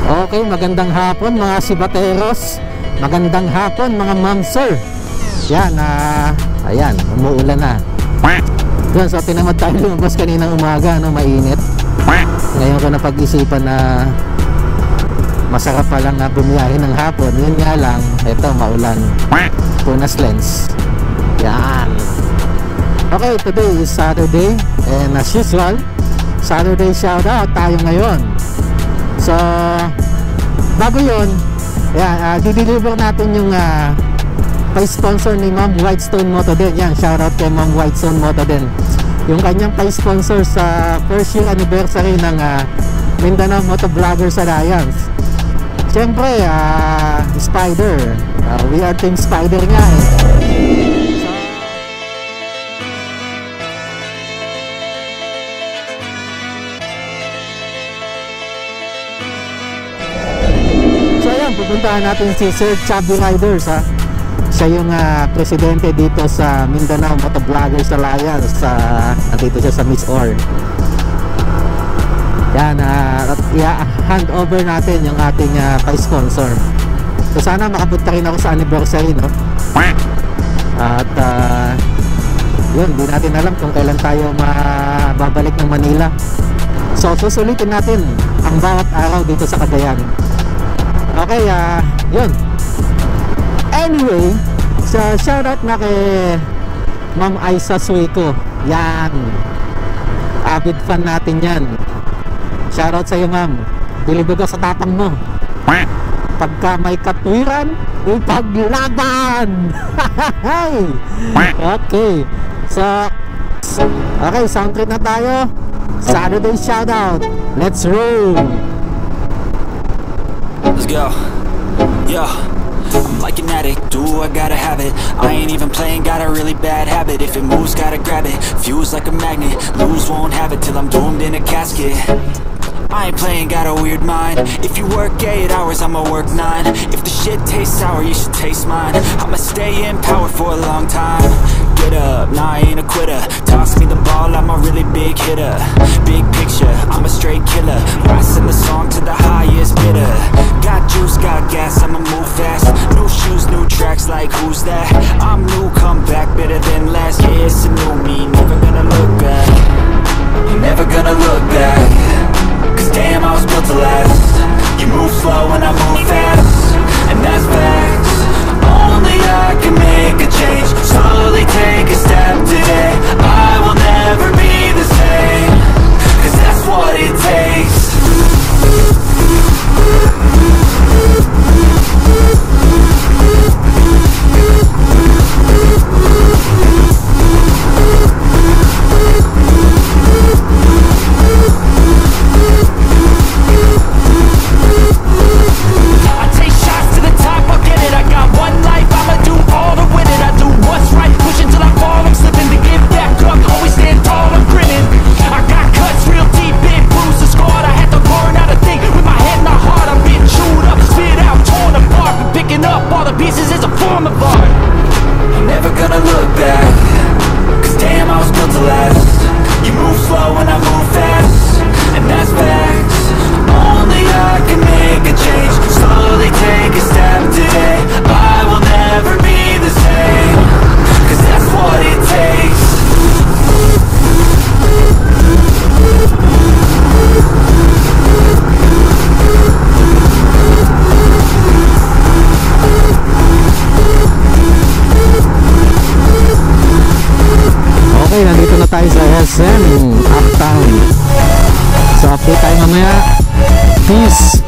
Okay, magandang hapon mga sibateros. Magandang hapon mga ma'am sir. Yan, ayan, umuulan na. Yun, so tinamad tayo lumabas kaninang umaga, no, mainit. Ngayon ko napag-isipan na masarap palang bumiyahe ng hapon. Yun nga lang, eto maulan. Tunas lens. Yan. Okay, today is Saturday. And as usual, Saturday shoutout tayo ngayon. So, bago yun, dideliver natin yung pa-sponsor ni Ma'am Whitestone Motovlog. Yan, shoutout kay Ma'am Whitestone Motovlog. Yung kanyang pa-sponsor sa first year anniversary ng MindanaoMotovloggersAlliance. Siyempre, Spider. We are Team Spider nga eh. Pupuntahan natin si Sir Chubby Riders, ha. Siya yung presidente dito sa MindanaoMotovloggersAlliance. Nandito siya sa Miss Or. Yan, hand over natin yung ating pa-sponsor. So sana makapunta rin ako sa anniversary, no? At yun, di natin alam kung kailan tayo mababalik ng Manila. So susulitin natin ang bawat araw dito sa Cagayan. Okay, yun. Anyway, so shoutout na kay Ma'am Aisa Suico. Yan, avid fan natin yan. Shoutout sa iyo, ma'am. Bilib ko sa tapang mo. Pagka may katwiran, ipaglaban. Okay, so okay, sound trip na tayo. Saturday shoutout. Let's roll. Let's go. Yo, I'm like an addict, do I gotta have it. I ain't even playing, got a really bad habit. If it moves, gotta grab it, fuse like a magnet. Lose, won't have it till I'm doomed in a casket. I ain't playing, got a weird mind. If you work 8 hours, I'ma work 9. If the shit tastes sour, you should taste mine. I'ma stay in power for a long time. Get up, nah, I ain't a quitter. Toss me the ball, I'm a really big hitter. Big picture, I'm a straight killer. Rising the song to the highest bidder. Got juice, got gas, I'ma move fast. New shoes, new tracks, like who's that? I'm new, come back, better than last. Yeah, it's a new me, never gonna look back. Never gonna look back. Cause damn, I was built to last. You move slow and I move fast, and that's facts. Only I can make a change. Slowly take a step today. I will never be the same. Cause that's what it takes. Nandito na tayo sa SM Uptown. So update tayo mamaya. Peace.